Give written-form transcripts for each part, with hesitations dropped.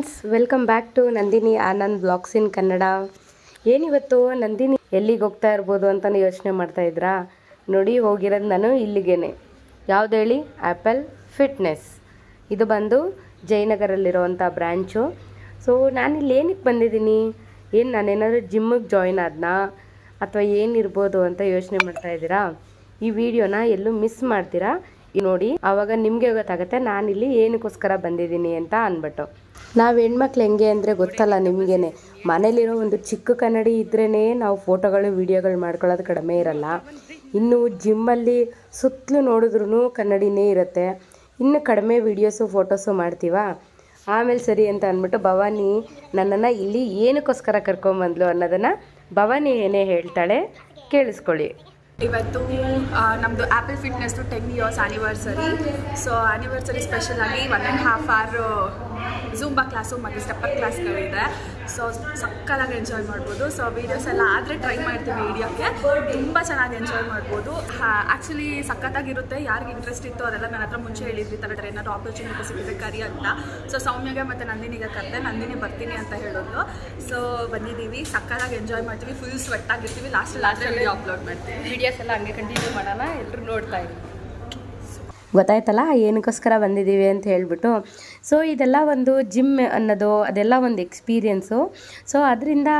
Friends, welcome back to Nandini Anand blogs in Kannada. ಏನಿವತ್ತು ನಂದಿನಿ ಎಲ್ಲಿಗೆ ಹೋಗ್ತಾ ಇರ್ಬೋದು ಅಂತಲೇ ಯೋಚನೆ ಮಾಡ್ತಾ ಇದ್ರಾ? ನೋಡಿ, ಹೋಗಿರೋದು ನಾನು ಇಲ್ಲಿಗೇನೆ. ಯಾವ್ದು ಹೇಳಿ? Apple fitness. ಇದು ಬಂದು ಜಯನಗರಲ್ಲಿರುವಂಥ ಬ್ರ್ಯಾಂಚು. ಸೊ ನಾನಿಲ್ಲಿ ಏನಕ್ಕೆ ಬಂದಿದ್ದೀನಿ, ಏನು ನಾನೇನಾದರೂ ಜಿಮ್ಮಿಗೆ ಜಾಯಿನ್ ಆದ್ನಾ ಅಥವಾ ಏನಿರ್ಬೋದು ಅಂತ ಯೋಚನೆ ಮಾಡ್ತಾ ಇದ್ದೀರಾ? ಈ ವಿಡಿಯೋನ ಎಲ್ಲೂ ಮಿಸ್ ಮಾಡ್ತೀರಾ ನೋಡಿ, ಆವಾಗ ನಿಮಗೆ ಗೊತ್ತಾಗುತ್ತೆ ನಾನಿಲ್ಲಿ ಏನಕ್ಕೋಸ್ಕರ ಬಂದಿದ್ದೀನಿ ಅಂತ ಅಂದ್ಬಿಟ್ಟು. ನಾವು ಹೆಣ್ಮಕ್ಳು ಹೆಂಗೆ ಅಂದರೆ ಗೊತ್ತಲ್ಲ ನಿಮಗೇನೆ, ಮನೇಲಿರೋ ಒಂದು ಚಿಕ್ಕ ಕನ್ನಡಿ ಇದ್ರೇ ನಾವು ಫೋಟೋಗಳು ವಿಡಿಯೋಗಳು ಮಾಡ್ಕೊಳ್ಳೋದು ಕಡಿಮೆ ಇರಲ್ಲ. ಇನ್ನು ಜಿಮ್ಮಲ್ಲಿ ಸುತ್ತಲೂ ನೋಡಿದ್ರೂ ಕನ್ನಡಿನೇ ಇರುತ್ತೆ. ಇನ್ನು ಕಡಿಮೆ ವೀಡಿಯೋಸು ಫೋಟೋಸು ಮಾಡ್ತೀವಾ? ಆಮೇಲೆ ಸರಿ ಅಂತ ಅಂದ್ಬಿಟ್ಟು ಭವಾನಿ ನನ್ನನ್ನು ಇಲ್ಲಿ ಏನಕ್ಕೋಸ್ಕರ ಕರ್ಕೊಂಬಂದ್ಲು ಅನ್ನೋದನ್ನು ಭವಾನಿ ಏನೇ ಹೇಳ್ತಾಳೆ, ಕೇಳಿಸ್ಕೊಳ್ಳಿ. ಇವತ್ತು ನಮ್ಮದು ಆ್ಯಪಲ್ ಫಿಟ್ನೆಸ್ದು 10 years anniversary. So anniversary special ಆಗಿ 1.5 ಅವರ್ ಝೂಂಬಾ ಕ್ಲಾಸು ಮತ್ತು ಸ್ಟೆಪ್ಪರ್ ಕ್ಲಾಸ್ಗಳಿದೆ. ಸೊ ಸಕ್ಕತ್ತಾಗಿ ಎಂಜಾಯ್ ಮಾಡ್ಬೋದು. ಸೊ ವೀಡಿಯೋಸ್ ಎಲ್ಲ ಆದರೆ ಟ್ರೈ ಮಾಡ್ತೀವಿ ವಿಡಿಯೋಕ್ಕೆ, ತುಂಬ ಚೆನ್ನಾಗಿ ಎಂಜಾಯ್ ಮಾಡ್ಬೋದು. ಆ್ಯಕ್ಚುಲಿ ಸಕ್ಕತ್ತಾಗಿರುತ್ತೆ. ಯಾರಿಗೆ ಇಂಟ್ರೆಸ್ಟ್ ಇತ್ತು ಅದೆಲ್ಲ ನನ್ನ ಹತ್ರ ಮುಂಚೆ ಹೇಳಿದ್ರಿ, ಥರ ಏನಾದರೂ ಆಪರ್ಚುನಿಟಿ ಸಿಗುತ್ತೆ ಕರಿ ಅಂತ. ಸೊ ಸೌಮ್ಯಗೆ ಮತ್ತು ನಂದಿನಿಗೆ ಕರೆದೆ, ನಂದಿನಿ ಬರ್ತೀನಿ ಅಂತ ಹೇಳಿದ್ಲು. ಸೊ ಬಂದಿದ್ದೀವಿ, ಸಕ್ಕತ್ತಾಗಿ ಎಂಜಾಯ್ ಮಾಡ್ತೀವಿ, ಫುಲ್ ಸ್ವೆಟ್ ಆಗಿರ್ತೀವಿ. ಲಾಸ್ಟ್ ವಿಡಿಯೋ ಅಪ್ಲೋಡ್ ಮಾಡ್ತೀವಿ. ವಿಡಿಯೋಸ್ ಎಲ್ಲ ಹಂಗೆ ಕಂಟಿನ್ಯೂ ಮಾಡೋಣ, ಎಲ್ಲರೂ ನೋಡ್ತಾ ಇದ್ದೀವಿ. ಗೊತ್ತಾಯ್ತಲ್ಲ ಏನಕ್ಕೋಸ್ಕರ ಬಂದಿದ್ದೀವಿ ಅಂತ ಹೇಳ್ಬಿಟ್ಟು. ಸೊ ಇದೆಲ್ಲ ಒಂದು ಜಿಮ್ ಅನ್ನೋದು ಅದೆಲ್ಲ ಒಂದು ಎಕ್ಸ್ಪೀರಿಯೆನ್ಸು. ಸೊ ಅದರಿಂದ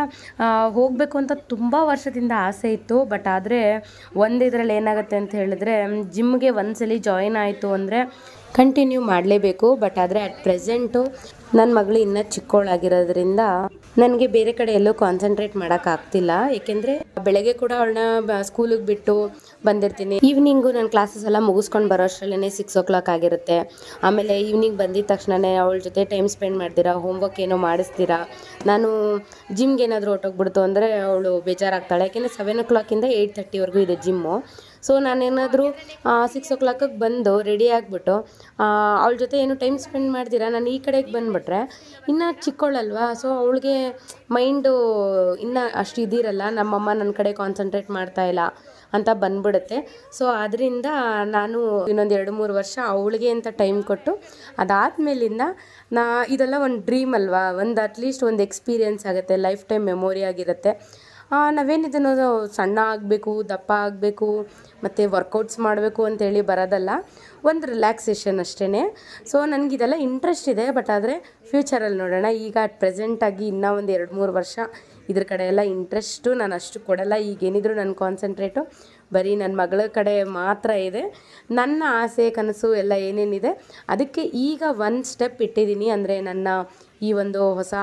ಹೋಗಬೇಕು ಅಂತ ತುಂಬ ವರ್ಷದಿಂದ ಆಸೆ ಇತ್ತು. ಬಟ್ ಆದರೆ ಇದರಲ್ಲಿ ಏನಾಗುತ್ತೆ ಅಂತ ಹೇಳಿದ್ರೆ, ಜಿಮ್ಗೆ ಒಂದ್ಸಲಿ ಜಾಯಿನ್ ಆಯಿತು ಅಂದರೆ ಕಂಟಿನ್ಯೂ ಮಾಡಲೇಬೇಕು. ಬಟ್ ಆದರೆ ಅಟ್ ಪ್ರೆಸೆಂಟು ನನ್ನ ಮಗಳು ಇನ್ನೂ ಚಿಕ್ಕವಳಾಗಿರೋದ್ರಿಂದ ನನಗೆ ಬೇರೆ ಕಡೆ ಎಲ್ಲೂ ಕಾನ್ಸಂಟ್ರೇಟ್ ಮಾಡೋಕ್ಕಾಗ್ತಿಲ್ಲ. ಏಕೆಂದರೆ ಬೆಳಗ್ಗೆ ಕೂಡ ಅವಳನ್ನ ಸ್ಕೂಲಿಗೆ ಬಿಟ್ಟು ಬಂದಿರ್ತೀನಿ. ಈವ್ನಿಂಗು ನನ್ನ ಕ್ಲಾಸಸ್ ಎಲ್ಲ ಮುಗಿಸ್ಕೊಂಡು ಬರೋ ಅಷ್ಟರಲ್ಲೇ 6 o'clock ಆಗಿರುತ್ತೆ. ಆಮೇಲೆ ಈವ್ನಿಂಗ್ ಬಂದಿದ್ದ ತಕ್ಷಣವೇ ಅವಳ ಜೊತೆ ಟೈಮ್ ಸ್ಪೆಂಡ್ ಮಾಡ್ತೀರಾ, ಹೋಮ್ವರ್ಕ್ ಏನೋ ಮಾಡಿಸ್ತೀರಾ. ನಾನು ಜಿಮ್ಗೆ ಏನಾದರೂ ಹೊಟ್ಟೋಗ್ಬಿಡ್ತು ಅಂದರೆ ಅವಳು ಬೇಜಾರಾಗ್ತಾಳೆ. ಯಾಕೆಂದರೆ 7 o'clock 8:30 ಇದೆ ಜಿಮ್ಮು. ಸೊ ನಾನೇನಾದರೂ 6 o'clock ಬಂದು ರೆಡಿ ಆಗಿಬಿಟ್ಟು ಅವಳ ಜೊತೆ ಏನು ಟೈಮ್ ಸ್ಪೆಂಡ್ ಮಾಡ್ತೀರಾ, ನಾನು ಈ ಕಡೆಗೆ ಬಂದುಬಿಟ್ರೆ ಇನ್ನು ಚಿಕ್ಕವಳಲ್ವಾ. ಸೊ ಅವಳಿಗೆ ಮೈಂಡು ಇನ್ನೂ ಅಷ್ಟು ಇದಿರಲ್ಲ, ನಮ್ಮಮ್ಮ ನನ್ನ ಕಡೆ ಕಾನ್ಸಂಟ್ರೇಟ್ ಮಾಡ್ತಾಯಿಲ್ಲ ಅಂತ ಬಂದ್ಬಿಡುತ್ತೆ. ಸೊ ಅದರಿಂದ ನಾನು ಇನ್ನೊಂದು 2-3 ವರ್ಷ ಅವಳಿಗೆ ಅಂತ ಟೈಮ್ ಕೊಟ್ಟು ಅದಾದಮೇಲಿಂದ ಇದೆಲ್ಲ ಒಂದು ಡ್ರೀಮ್ ಅಲ್ವಾ, ಅಟ್ಲೀಸ್ಟ್ ಒಂದು ಎಕ್ಸ್ಪೀರಿಯೆನ್ಸ್ ಆಗುತ್ತೆ, ಲೈಫ್ ಟೈಮ್ ಮೆಮೊರಿ ಆಗಿರುತ್ತೆ. ನಾವೇನಿದನ್ನೋದು ಸಣ್ಣ ಆಗಬೇಕು, ದಪ್ಪ ಆಗಬೇಕು, ಮತ್ತು ವರ್ಕೌಟ್ಸ್ ಮಾಡಬೇಕು ಅಂತೇಳಿ ಬರೋದಲ್ಲ, ಒಂದು ರಿಲ್ಯಾಕ್ಸೇಷನ್ ಅಷ್ಟೇ. ಸೊ ನನಗಿದೆಲ್ಲ ಇಂಟ್ರೆಸ್ಟ್ ಇದೆ. ಬಟ್ ಆದರೆ ಫ್ಯೂಚರಲ್ಲಿ ನೋಡೋಣ. ಈಗ ಅಟ್ ಪ್ರೆಸೆಂಟಾಗಿ ಇನ್ನೂ ಒಂದು 2-3 ವರ್ಷ ಇದ್ರ ಕಡೆ ಎಲ್ಲ ಇಂಟ್ರೆಸ್ಟು ನಾನು ಅಷ್ಟು ಕೊಡಲ್ಲ. ಈಗೇನಿದ್ರು ನನ್ನ ಕಾನ್ಸಂಟ್ರೇಟು ಬರೀ ನನ್ನ ಮಗಳ ಕಡೆ ಮಾತ್ರ ಇದೆ. ನನ್ನ ಆಸೆ ಕನಸು ಎಲ್ಲ ಏನೇನಿದೆ ಅದಕ್ಕೆ ಈಗ ಒಂದು ಸ್ಟೆಪ್ ಇಟ್ಟಿದ್ದೀನಿ. ಅಂದರೆ ನನ್ನ ಈ ಒಂದು ಹೊಸ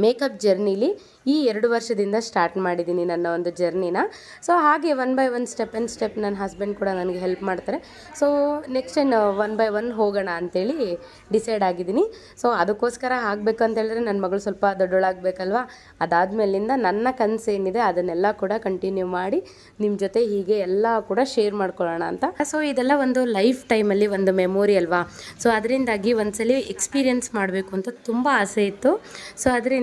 ಮೇಕಪ್ ಜರ್ನಿಲಿ ಈ 2 ವರ್ಷದಿಂದ ಸ್ಟಾರ್ಟ್ ಮಾಡಿದ್ದೀನಿ ನನ್ನ ಒಂದು ಜರ್ನಿನ. ಸೊ ಹಾಗೆ 1 by 1 ಸ್ಟೆಪ್ ನನ್ನ ಹಸ್ಬೆಂಡ್ ಕೂಡ ನನಗೆ ಹೆಲ್ಪ್ ಮಾಡ್ತಾರೆ. ಸೊ ನೆಕ್ಸ್ಟ್ 1 by 1 ಹೋಗೋಣ ಅಂಥೇಳಿ ಡಿಸೈಡ್ ಆಗಿದ್ದೀನಿ. ಸೊ ಅದಕ್ಕೋಸ್ಕರ ಆಗಬೇಕು ಅಂತ ಹೇಳಿದ್ರೆ ನನ್ನ ಮಗಳು ಸ್ವಲ್ಪ ದೊಡ್ಡೋಳಾಗಬೇಕಲ್ವ. ಅದಾದಮೇಲಿಂದ ನನ್ನ ಕನಸು ಏನಿದೆ ಅದನ್ನೆಲ್ಲ ಕೂಡ ಕಂಟಿನ್ಯೂ ಮಾಡಿ ನಿಮ್ಮ ಜೊತೆ ಹೀಗೆ ಎಲ್ಲ ಕೂಡ ಶೇರ್ ಮಾಡ್ಕೊಳ್ಳೋಣ ಅಂತ. ಸೊ ಇದೆಲ್ಲ ಒಂದು ಲೈಫ್ ಟೈಮಲ್ಲಿ ಒಂದು ಮೆಮೊರಿ ಅಲ್ವಾ. ಸೊ ಅದರಿಂದಾಗಿ ಒಂದ್ಸಲಿ ಎಕ್ಸ್ಪೀರಿಯೆನ್ಸ್ ಮಾಡಬೇಕು ಅಂತ ತುಂಬ ಆಸೆ ಇತ್ತು. ಸೊ ಅದರಿಂದ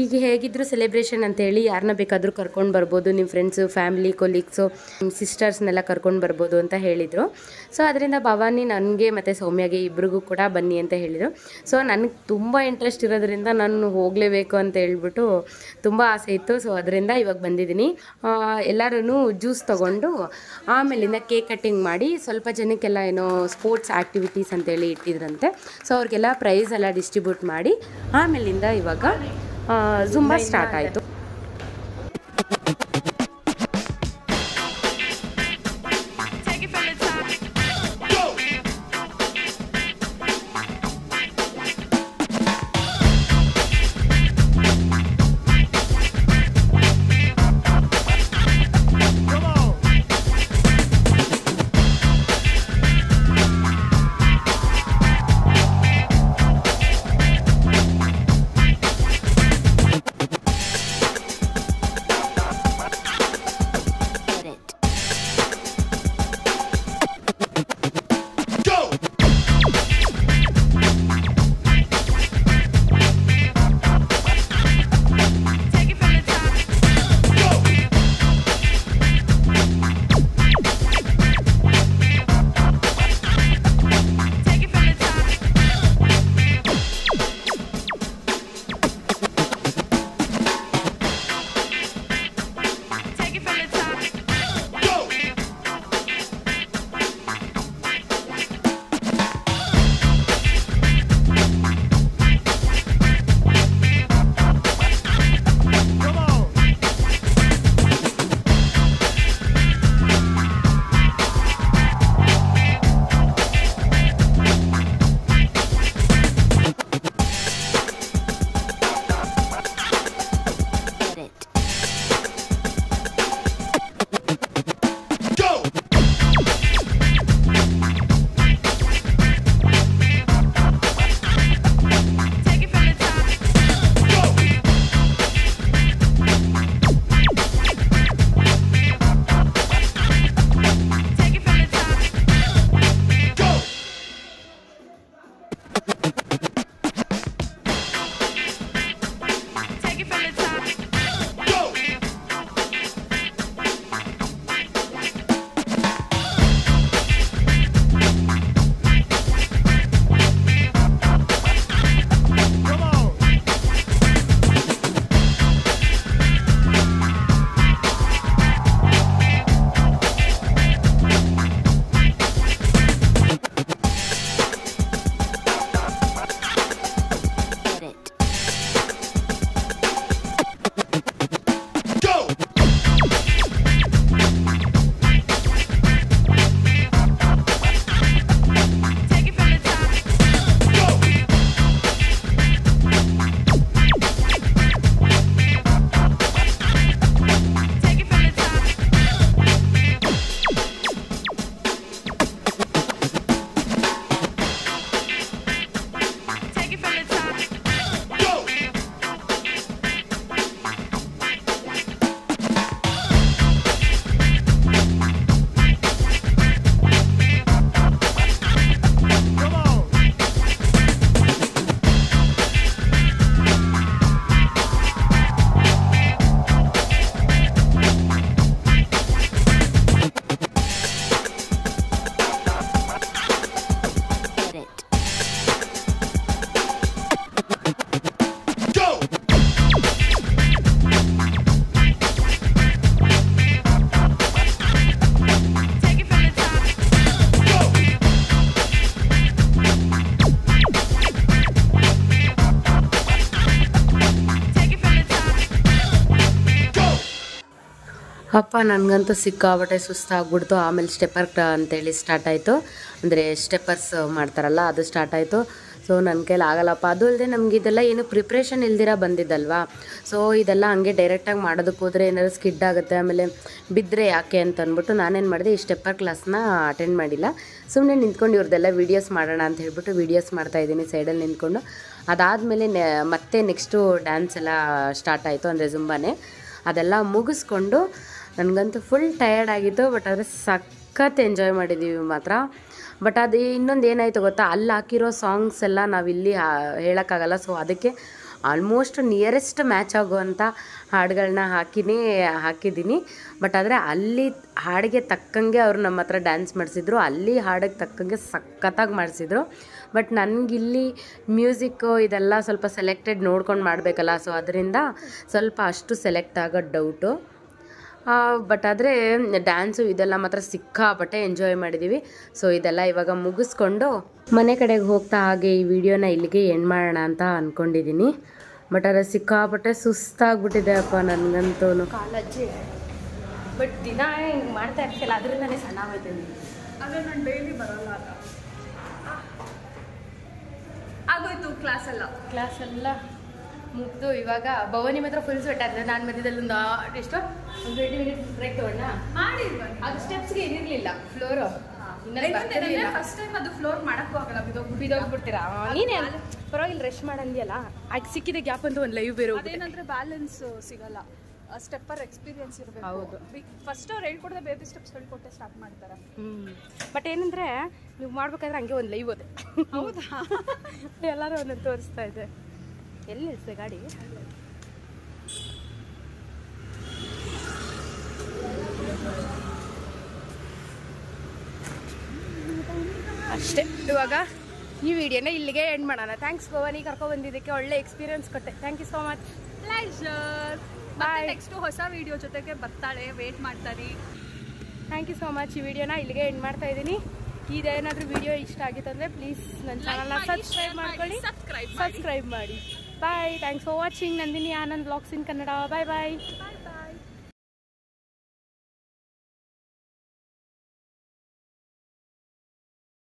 ಈಗ ಹೇಗಿದ್ರು ಸೆಲೆಬ್ರೇಷನ್ ಅಂತೇಳಿ ಯಾರನ್ನ ಬೇಕಾದರೂ ಕರ್ಕೊಂಡು ಬರ್ಬೋದು, ನಿಮ್ಮ ಫ್ರೆಂಡ್ಸು, ಫ್ಯಾಮಿಲಿ, ಕೊಲೀಗ್ಸು, ನಿಮ್ಮ ಸಿಸ್ಟರ್ಸ್ನೆಲ್ಲ ಕರ್ಕೊಂಡು ಬರ್ಬೋದು ಅಂತ ಹೇಳಿದರು. ಸೊ ಅದರಿಂದ ಭವಾನಿ ನನಗೆ ಮತ್ತು ಸೌಮ್ಯಗೆ ಇಬ್ರಿಗೂ ಕೂಡ ಬನ್ನಿ ಅಂತ ಹೇಳಿದರು. ಸೊ ನನಗೆ ತುಂಬ ಇಂಟ್ರೆಸ್ಟ್ ಇರೋದ್ರಿಂದ ನಾನು ಹೋಗಲೇಬೇಕು ಅಂತ ಹೇಳ್ಬಿಟ್ಟು ತುಂಬ ಆಸೆ ಇತ್ತು. ಸೊ ಅದರಿಂದ ಇವಾಗ ಬಂದಿದ್ದೀನಿ. ಎಲ್ಲರೂ ಜ್ಯೂಸ್ ತೊಗೊಂಡು ಆಮೇಲಿಂದ ಕೇಕ್ ಕಟ್ಟಿಂಗ್ ಮಾಡಿ ಸ್ವಲ್ಪ ಜನಕ್ಕೆಲ್ಲ ಏನೋ ಸ್ಪೋರ್ಟ್ಸ್ ಆ್ಯಕ್ಟಿವಿಟೀಸ್ ಅಂತೇಳಿ ಇಟ್ಟಿದ್ರಂತೆ. ಸೊ ಅವ್ರಿಗೆಲ್ಲ ಪ್ರೈಸ್ ಎಲ್ಲ ಡಿಸ್ಟ್ರಿಬ್ಯೂಟ್ ಮಾಡಿ ಆಮೇಲಿಂದ ಇವಾಗ ಝುಂಬಾ ಸ್ಟಾರ್ಟ್ ಆಯಿತು. ಅಪ್ಪ ನನಗಂತೂ ಸಿಕ್ಕಾಬಟ್ಟೆ ಸುಸ್ತಾಗ್ಬಿಡ್ತು. ಆಮೇಲೆ ಸ್ಟೆಪ್ಪರ್ ಅಂತೇಳಿ ಸ್ಟಾರ್ಟ್ ಆಯಿತು, ಅಂದರೆ ಸ್ಟೆಪ್ಪರ್ಸ್ ಮಾಡ್ತಾರಲ್ಲ ಅದು ಸ್ಟಾರ್ಟ್ ಆಯಿತು. ಸೊ ನನ್ನ ಕೈಲಿ ಆಗಲ್ಲಪ್ಪ. ಅದು ಅಲ್ಲದೆ ನಮ್ಗೆ ಇದೆಲ್ಲ ಏನು ಪ್ರಿಪ್ರೇಷನ್ ಇಲ್ದಿರ ಬಂದಿದ್ದಲ್ವಾ. ಸೊ ಇದೆಲ್ಲ ಹಂಗೆ ಡೈರೆಕ್ಟಾಗಿ ಮಾಡೋದಕ್ಕೆ ಹೋದರೆ ಏನಾದ್ರು ಸ್ಕಿಡ್ ಆಗುತ್ತೆ, ಆಮೇಲೆ ಬಿದ್ದರೆ ಯಾಕೆ ಅಂತ ಅಂದ್ಬಿಟ್ಟು ನಾನೇನು ಮಾಡಿದೆ, ಈ ಸ್ಟೆಪ್ಪರ್ ಕ್ಲಾಸ್ನ ಅಟೆಂಡ್ ಮಾಡಿಲ್ಲ. ಸುಮ್ಮನೆ ನಿಂತ್ಕೊಂಡು ಇವ್ರದ್ದೆಲ್ಲ ವೀಡಿಯೋಸ್ ಮಾಡೋಣ ಅಂತ ಹೇಳ್ಬಿಟ್ಟು ವೀಡಿಯೋಸ್ ಮಾಡ್ತಾಯಿದ್ದೀನಿ ಸೈಡಲ್ಲಿ ನಿಂತ್ಕೊಂಡು. ಅದಾದಮೇಲೆ ಮತ್ತೆ ನೆಕ್ಸ್ಟು ಡ್ಯಾನ್ಸ್ ಎಲ್ಲ ಸ್ಟಾರ್ಟ್ ಆಯಿತು, ಅಂದರೆ ಜುಂಬಾನೇ. ಅದೆಲ್ಲ ಮುಗಿಸ್ಕೊಂಡು ನನಗಂತೂ ಫುಲ್ ಟಯರ್ಡ್ ಆಗಿತ್ತು. ಬಟ್ ಆದರೆ ಸಖತ್ ಎಂಜಾಯ್ ಮಾಡಿದ್ದೀವಿ ಮಾತ್ರ. ಬಟ್ ಅದು ಇನ್ನೊಂದು ಏನಾಯಿತು ಗೊತ್ತಾ, ಅಲ್ಲಿ ಹಾಕಿರೋ ಸಾಂಗ್ಸ್ ಎಲ್ಲ ನಾವಿಲ್ಲಿ ಹೇಳೋಕ್ಕಾಗಲ್ಲ. ಸೊ ಅದಕ್ಕೆ ಆಲ್ಮೋಸ್ಟ್ ನಿಯರೆಸ್ಟ್ ಮ್ಯಾಚ್ ಆಗುವಂಥ ಹಾಡುಗಳನ್ನ ಹಾಕಿದ್ದೀನಿ. ಬಟ್ ಆದರೆ ಅಲ್ಲಿ ಹಾಡಿಗೆ ತಕ್ಕಂಗೆ ಅವರು ನಮ್ಮ ಹತ್ರ ಡ್ಯಾನ್ಸ್ ಮಾಡಿಸಿದ್ರು, ಅಲ್ಲಿ ಹಾಡಿಗೆ ತಕ್ಕಂಗೆ ಸಖತ್ತಾಗಿ ಮಾಡಿಸಿದ್ರು. ಬಟ್ ನನಗಿಲ್ಲಿ ಮ್ಯೂಸಿಕ್ಕು ಇದೆಲ್ಲ ಸ್ವಲ್ಪ ಸೆಲೆಕ್ಟೆಡ್ ನೋಡ್ಕೊಂಡು ಮಾಡಬೇಕಲ್ಲ. ಸೊ ಅದರಿಂದ ಸ್ವಲ್ಪ ಅಷ್ಟು ಸೆಲೆಕ್ಟ್ ಆಗೋದು ಡೌಟು. ಬಟ್ ಆದರೆ ಡ್ಯಾನ್ಸು ಇದೆಲ್ಲ ಮಾತ್ರ ಸಿಕ್ಕಾಪಟ್ಟೆ ಎಂಜಾಯ್ ಮಾಡಿದ್ದೀವಿ. ಸೊ ಇದೆಲ್ಲ ಇವಾಗ ಮುಗಿಸ್ಕೊಂಡು ಮನೆ ಕಡೆಗೆ ಹೋಗ್ತಾ ಹಾಗೆ ಈ ವಿಡಿಯೋನ ಇಲ್ಲಿಗೆ ಎಂಡ್ ಮಾಡೋಣ ಅಂತ ಅಂದ್ಕೊಂಡಿದ್ದೀನಿ. ಬಟ್ ಆದರೆ ಸಿಕ್ಕಾಪಟ್ಟೆ ಸುಸ್ತಾಗ್ಬಿಟ್ಟಿದೆ ಅಪ್ಪ ನನಗಂತೂ. ಕಾಲಜ್ಜಿ ಬಟ್ ದಿನ ಹಿಂಗೆ ಮಾಡ್ತಾ ಇರ್ತಿಲ್ಲ, ಅದರಿಂದನೇ ಸಣ್ಣ ಹೋಯ್ತೀನಿ. ಆದರೆ ನಾನು ಡೈಲಿ ಬರೋಲ್ಲ ಅಲ್ಲ. ಆಗೋಯ್ತು ಕ್ಲಾಸೆಲ್ಲ ಮುಗ್ದು ಇವಾಗ ಭವಾನಿ ಮಾತ್ರ ಫುಲ್ ಸ್ವೆಟ್ ಆಗ್ತದೆ. ನಾನು ಮಧ್ಯದಲ್ಲಿ ಒಂದು 20 ಮಿನಿಟ್ಸ್ ಬ್ರೇಕ್ ತಗೊಂಡ ಮಾಡಿ. ಅದು ಸ್ಟೆಪ್ಸ್ಗೆ ಏನಿರಲಿಲ್ಲ ಫ್ಲೋರು. ಫಸ್ಟ್ ಟೈಮ್ ಅದು ಫ್ಲೋರ್ ಮಾಡಕ್ಕೂ ಆಗಲ್ಲ, ಬಿದೋಗ್ಬಿಡ್ತೀರಾ. ನೀನೇ ಪರವಾಗಿಲ್ಲ, ರೆಸ್ಟ್ ಮಾಡಂದಿಯಲ್ಲ. ಆಗ ಸಿಕ್ಕಿದ ಗ್ಯಾಪ್ ಅಂತ ಒಂದು ಲೈವ್ ಬೇರೆ. ಅದೇನಂದ್ರೆ ಬ್ಯಾಲೆನ್ಸ್ ಸಿಗಲ್ಲ, ಸ್ಟೆಪ್ಪರ್ ಎಕ್ಸ್ಪೀರಿಯನ್ಸ್ ಇರಬೇಕು. ಹೌದು, ಫಸ್ಟ್ ಅವ್ರು ಹೇಳ್ಕೊಡ್ದೆ ಬೇಬಿ ಸ್ಟೆಪ್ಸ್ ಹೇಳ್ಕೊಟ್ಟೆ ಸ್ಟಾರ್ಟ್ ಮಾಡ್ತಾರೆ. ಬಟ್ ಏನಂದ್ರೆ ನೀವು ಮಾಡ್ಬೇಕಾದ್ರೆ ಹಂಗೆ ಒಂದು ಲೈವ್ ಹೋದೆ. ಹೌದಾ? ಎಲ್ಲರೂ ಒಂದೊಂದು ತೋರಿಸ್ತಾ ಇದೆ. ಎಲ್ಲಿ ನಿಲ್ಸಿದೆ ಗಾಡಿ? ಅಷ್ಟೇ. ಇವಾಗ ಈ ವಿಡಿಯೋನ ಇಲ್ಲಿಗೆ ಎಂಡ್ ಮಾಡೋಣ. ಥ್ಯಾಂಕ್ಸ್ ಭವಾನಿ, ಕರ್ಕೊಬಂದಿದ್ದಕ್ಕೆ ಒಳ್ಳೆ ಎಕ್ಸ್ಪೀರಿಯನ್ಸ್ ಕೊಟ್ಟೆ. Thank you so much. Pleasure. Bye. Next ಹೊಸ ವಿಡಿಯೋ ಜೊತೆಗೆ ಬರ್ತಾಳೆ, ವೇಟ್ ಮಾಡ್ತಾರೆ. Thank you so much. ಈ ವಿಡಿಯೋನ ಇಲ್ಲಿಗೆ ಎಂಡ್ ಮಾಡ್ತಾ ಇದ್ದೀನಿ. ಇದೇನಾದರೂ ವಿಡಿಯೋ ಇಷ್ಟ ಆಗಿತ್ತಂದರೆ ಪ್ಲೀಸ್ ನನ್ನ ಚಾನಲ್ನ ಸಬ್ಸ್ಕ್ರೈಬ್ ಮಾಡ್ಕೊಳ್ಳಿ. ಸಬ್ಸ್ಕ್ರೈಬ್ ಮಾಡಿ. Bye. Thanks for watching. Nandini Anand vlogs in Kannada. Bye bye.